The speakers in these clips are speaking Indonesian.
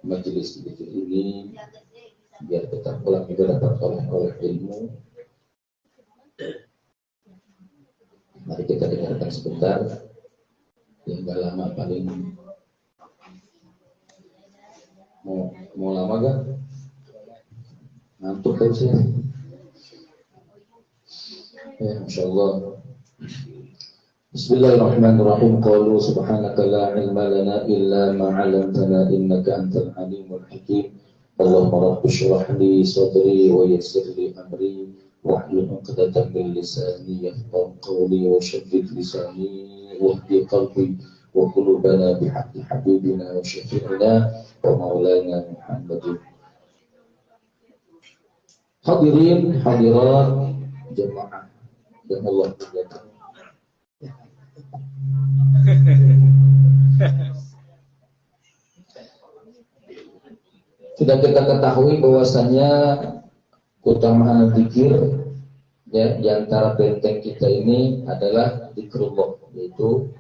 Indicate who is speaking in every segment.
Speaker 1: majelis zikir ini biar kita pulang juga dapat oleh ilmu. Mari kita dengarkan sebentar, yang gak lama, paling mau lama gak? Ngantuk terus ya. Masya Allah. Bismillahirrahmanirrahim. Qalu subhanaka la ilma lana illa ma 'allamtana innaka antal alimul hakim. Allahumma rabbi shrah li sadri wa yassir li amri wahlul 'uqdatam min lisani yafqahu qawli wa shaddid lisani wahdi qalbi wa qulubana bihaqqi habibina wa syafi'ina wa maulana Muhammadin. Hadirin hadirat jemaah yang Allah muliakan. Sudah kita ketahui bahwasanya keutamaan zikir ya, di antara benteng kita ini adalah zikrullah, yaitu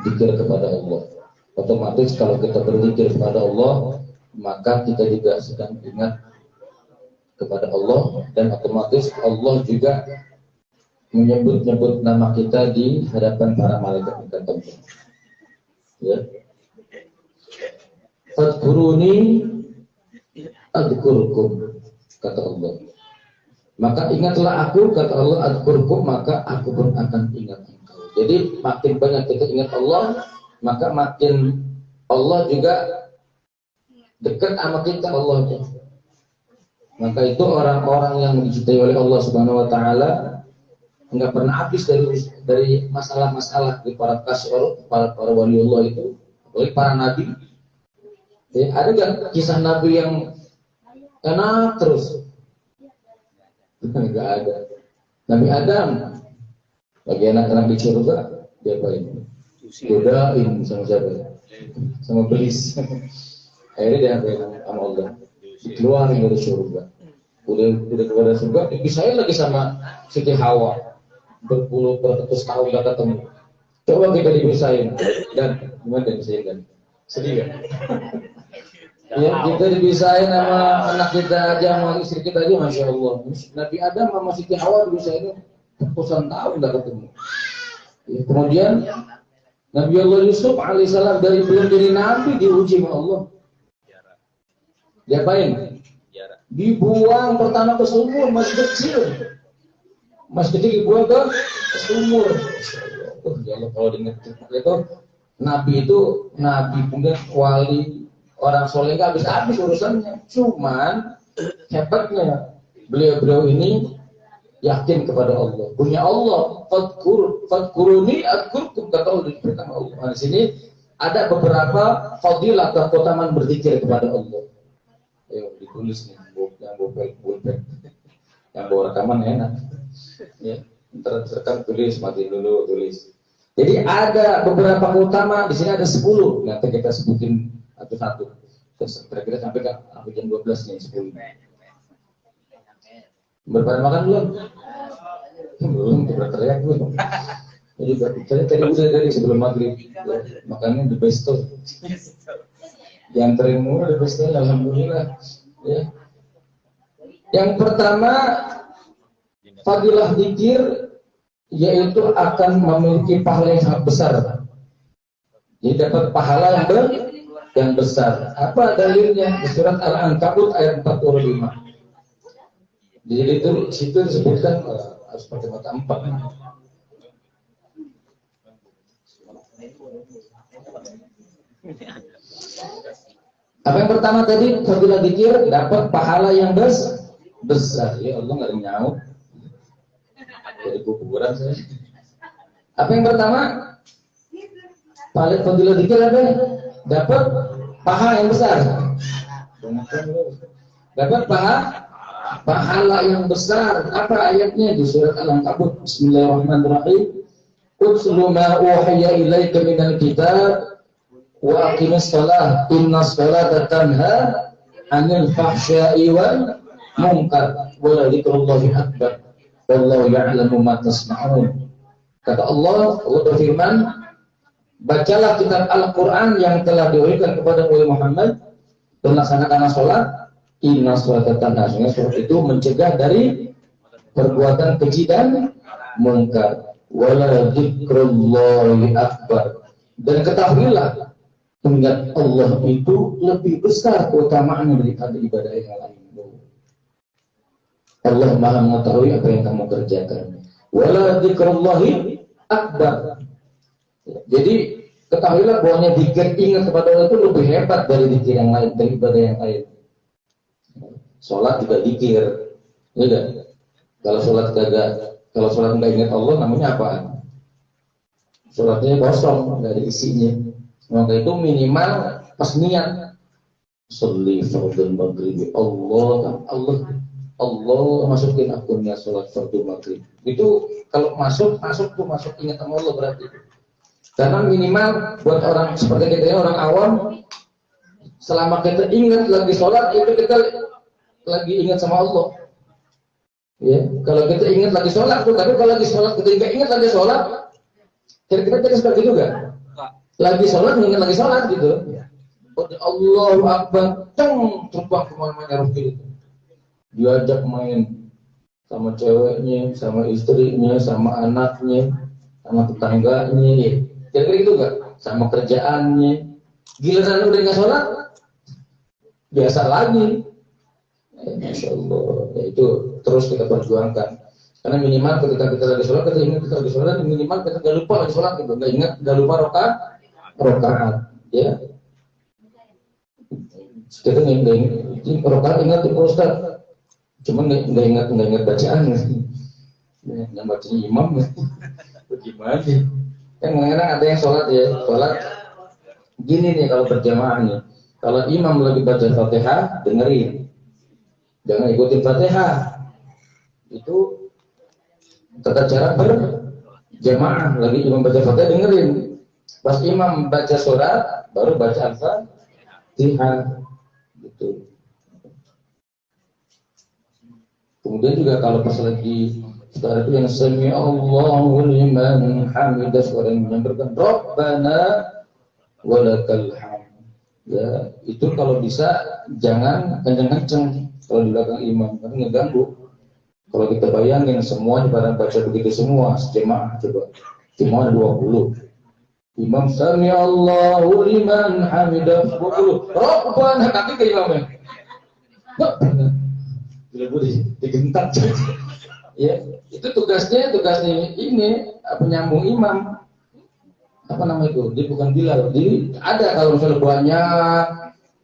Speaker 1: zikir kepada Allah. Otomatis kalau kita berzikir kepada Allah, maka kita juga sedang ingat kepada Allah, dan otomatis Allah juga menyebut-nyebut nama kita di hadapan para malaikat Allah. Ya. Fadkuruni adkurkum, kata Allah. Maka ingatlah aku, kata Allah, adkurkum, maka aku pun akan ingat engkau. Jadi makin banyak kita ingat Allah, maka makin Allah juga dekat sama kita, Allah. Maka itu orang-orang yang dicintai oleh Allah Subhanahu wa taala enggak pernah habis dari masalah-masalah di para kasih, para waliullah itu, apalagi para nabi. Ya, ada enggak kisah nabi yang enak terus? Enggak ada. Nabi Adam lagi enak-enak di surga, dia apa ini? Godain sama siapa? Sama belis. Akhirnya dia apa sama Allah? Dikeluarin dari surga. Udah keluar dari surga, dipisahin lagi sama Siti Hawa. Berpuluh-ratus tahun gak ketemu. Coba kita dipisahin. Dan gimana dipisahin kan? Sedih kan? Ya, kita dipisahin sama anak kita aja, sama istri kita aja, Masya Allah. Nabi Adam sama Siti Hawa dipisahin ratusan tahun gak ketemu. Ya, kemudian Nabi Allah Yusuf alaihissalam dari belum jadi nabi diuji sama Allah. Diapain? Dibuang pertama ke sumur, masih kecil. Masih kecil dibuang ke sumur. Ya Allah, kalau dengar itu nabi kemudian wali, orang soleh nggak habis-habis urusannya. Cuman hebatnya beliau ini yakin kepada Allah. Punya Allah, fadkuruni adkurkum, kata Allah di pertama Allah. Di sini ada beberapa fadilah atau keutamaan berzikir kepada Allah. Ayo ditulis nih, yang pulpen, yang bawa rekaman enak. Ya, ntar rekam tulis, mati dulu tulis. Jadi ada beberapa utama, di sini ada 10. Nanti kita sebutin satu-satu. Kira-kira sampai ke jam 12 nih, 10. Berpada makan belum? Belum, teriak belum. Jadi tadi udah dari sebelum maghrib. Makannya the best tuh. Yang terima the best, alhamdulillah. Ya. Yang pertama, fadilah zikir yaitu akan memiliki pahala yang sangat besar. Jadi dapat pahala yang besar. Apa dalilnya? Di surat Al-Ankabut ayat 45. Jadi itu situ disebutkan harus pakai mata 4. Apa yang pertama tadi? Fadilah zikir dapat pahala yang besar. Ya Allah, nggak ada nyaut. Dari kuburan saya. Apa yang pertama? Fadilah zikir apa? Dapat pahala yang besar. Dapat pahala yang besar. Apa ayatnya? Di surat Al-Ankabut. Bismillahirrahmanirrahim. Utslu ma uhiya ilaika minal kitab wa aqimis shalah innas sholata tanha 'anil fahsya'i wal munkar wa dzikrullahi akbar wallahu ya'lamu ma tasna'un. Kata Allah berfirman, bacalah kitab Al-Qur'an yang telah diberikan kepada Muhammad melaksanakan sholat, inna sholata tanha, sholat itu mencegah dari perbuatan keji dan mungkar. Wala dzikrullahi akbar, dan ketahuilah mengingat Allah itu lebih besar keutamaannya daripada ibadah yang lain. Allah Maha mengetahui apa yang kamu kerjakan. Wala dzikrullahi akbar. Jadi ketahuilah bahwa zikir ingat kepada Allah itu lebih hebat dari zikir yang lain, dari ibadah yang lain. Sholat juga zikir, ya. Kalau sholat nggak ingat Allah, namanya apa? Sholatnya kosong, nggak ada isinya. Maka itu minimal pas niat. Sholli fardhu maghrib, Allah masukin akunnya sholat fardhu maghrib. Itu kalau masuk ingat sama Allah berarti. Karena minimal buat orang seperti kita, orang awam, selama kita ingat lagi sholat, itu kita lagi ingat sama Allah. Ya, kalau kita ingat lagi sholat tuh, tapi kalau lagi sholat kita nggak ingat lagi sholat, kira-kira kita seperti itu nggak? Lagi sholat, ingat lagi sholat gitu. Allahu Akbar, terbang kemana-mana roh gitu. Diajak main sama ceweknya, sama istrinya, sama anaknya, sama tetangganya, ya. Kira-kira gitu nggak? Sama kerjaannya. Giliran udah nggak sholat, biasa lagi. Masya Allah, ya, itu terus kita perjuangkan. Karena minimal ketika kita lagi sholat, kita ingat kita lagi sholat, minimal kita nggak lupa lagi sholat gitu, nggak lupa rokaat, ya. Kita nggak rokaat ingat tuh Ustaz, cuma nggak ingat bacaan, yang bacanya imam, bagaimana? Kan kadang-kadang ada yang sholat gini nih kalau berjamaah nih, kalau imam lagi baca Fatihah, dengerin, jangan ikutin Fatihah. Itu tata cara berjamaah, lagi imam baca Fatihah dengerin, pas imam baca surat baru baca Al-Fatihah gitu. Kemudian juga kalau pas lagi setelah itu yang sami Allahu liman hamidah, suara yang menyampaikan Rabbana walakal hamd. Ya, itu kalau bisa jangan kenceng-kenceng kalau di belakang imam, karena ngeganggu. Kalau kita bayangin semuanya pada baca begitu semua, jemaah coba, cuma ada 20. Imam sami Allahu liman hamidah 20. Rabbana, tapi ke imamnya. Bila boleh digentak. Ya, itu tugasnya ini penyambung imam. Apa nama itu? Dia bukan Bilal. Jadi ada kalau misalnya banyak,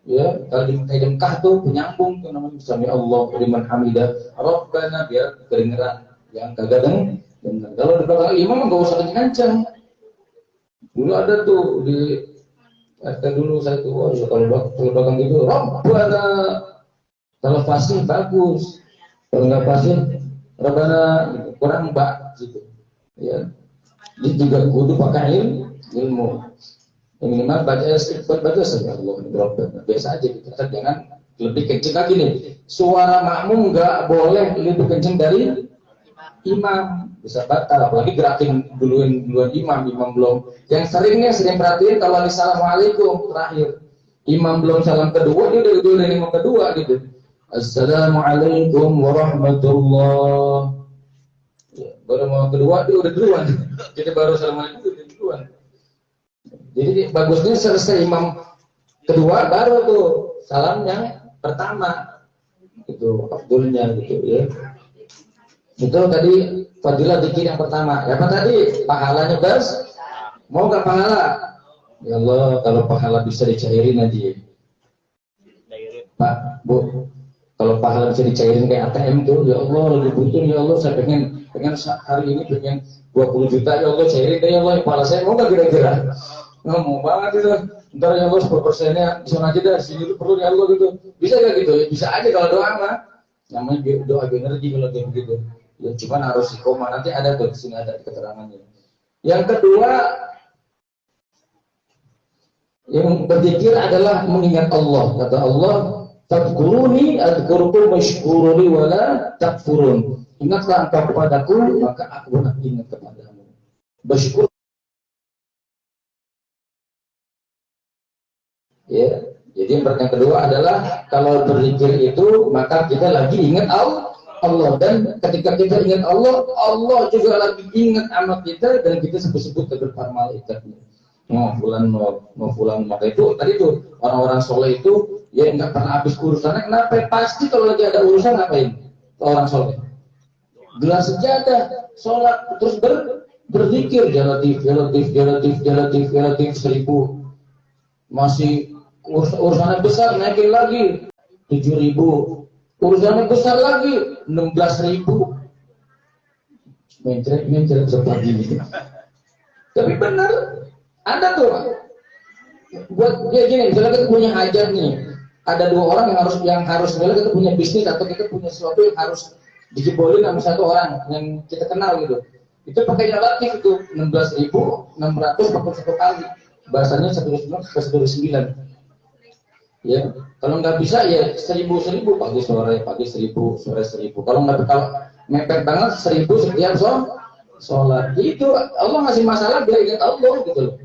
Speaker 1: ya, kalau di Mekah tuh penyambung tuh namanya sami Allah liman hamidah Rabbana, biar kedengeran yang kagak dengar. Kalau di belakang imam enggak usah kencang. Dulu ada tuh di RT dulu saya tuh, wah, kalau belakang gitu Rabbana, kalau fasih bagus, kalau enggak fasih Rabbana kurang mbak gitu. Ya. Dia juga kudu pakai ilmu. Yang minimal baca saja Allah Rabbana. Biasa aja gitu. Jangan lebih kenceng lagi nih. Suara makmum enggak boleh lebih kenceng dari imam. Bisa batal, apalagi gerakin duluan imam belum. Yang sering perhatiin kalau assalamualaikum terakhir. Imam belum salam kedua, dia udah duluan imam kedua gitu. Assalamualaikum warahmatullah. Ya, baru mau kedua dia udah duluan. Jadi baru assalamualaikum udah duluan. Jadi bagusnya selesai imam kedua baru tuh salam yang pertama. Itu afdolnya gitu ya. Itu tadi fadilah dzikir yang pertama. Apa tadi? Pahalanya bas. Mau enggak pahala? Ya Allah, kalau pahala bisa dicairin aja. Pak, Bu, kalau pahala bisa dicairin kayak ATM tuh, ya Allah lagi butuh, ya Allah saya pengen hari ini pengen 20 juta, ya Allah cairin deh ya Allah, pahala saya mau nggak kira-kira? Nggak mau banget itu, ntar ya Allah 10%-nya bisa aja dah, sini dulu perlu ya Allah gitu, bisa gak gitu? Ya, bisa aja kalau doa mah, namanya doa energi kalau kayak begitu. Ya cuman harus koma, nanti ada tuh, sini ada keterangannya. Yang kedua, yang berzikir adalah mengingat Allah. Kata Allah, "Tadhkuruni adzkurukum washkuruni wala takfurun." Ingatlah engkau kepadaku, maka aku akan ingat kepadamu. Bersyukur. Ya, Jadi yang kedua adalah kalau berzikir itu maka kita lagi ingat Allah, dan ketika kita ingat Allah, Allah juga lagi ingat sama kita dan kita sebut-sebut ke depan malaikatnya. Fulan, maka itu tadi tuh orang-orang soleh itu ya nggak pernah habis urusannya. Kenapa? Pasti kalau lagi ada urusan ngapain? Orang soleh gelas sejadah, sholat terus berzikir jalatif 1000, masih urusannya besar naikin lagi 7.000, urusannya besar lagi 16.000, mencret seperti ini. Tapi benar ada tuh buat ya gini, misalnya kita punya hajat nih, ada dua orang yang harus misalnya kita punya bisnis atau kita punya sesuatu yang harus dijebolin sama satu orang yang kita kenal gitu, itu pakai relatif itu 16.641 kali, bahasanya 109 ya. Kalau nggak bisa ya 1000 pagi sore 1000 sore 1000. Kalau mepet banget 1000 setiap sholat. Itu Allah ngasih masalah biar ingat Allah gitu loh.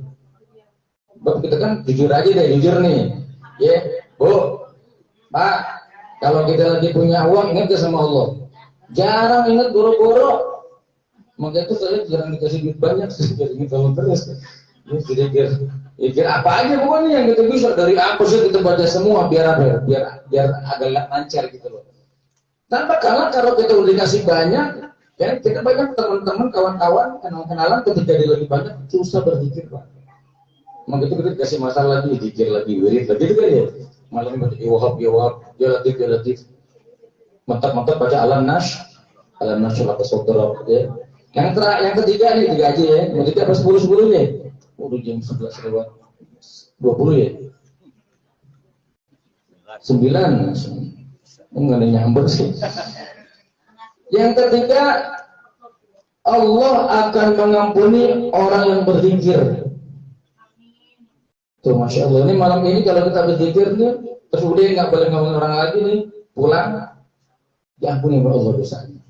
Speaker 1: Bapak kita kan jujur aja deh, jujur nih ya, Bu, Pak, kalau kita lagi punya uang ingat ke sama Allah. Jarang ingat boro-boro, maka itu saya jarang dikasih duit banyak sih, jadi ingat Allah terus. Ya kira apa aja pokoknya yang kita bisa, dari apa sih kita baca semua biar agak lancar gitu loh. Tanpa kalah kalau kita udah dikasih banyak, ya kita banyak teman-teman, kawan-kawan, kenalan ketika dia lagi banyak susah berzikir Pak. Maka itu kita dikasih masalah lagi, zikir lagi, wirid lagi, gitu kan ya. Malam baca iwahab, jalatif. Mantap baca alam-nas sholat kesotorok ya. Yang ketiga nih, 3 aja ya. Yang ketiga apa 10 nih? Udah jam 11 lewat 20 ya. 9 enggak ada nyamber sih. Yang ketiga, Allah akan mengampuni orang yang berzikir. Tuh Masya Allah, ini malam ini kalau kita berzikir nih, terus udah nggak boleh ngomongin orang lagi nih, pulang diampuni oleh Allah dosanya.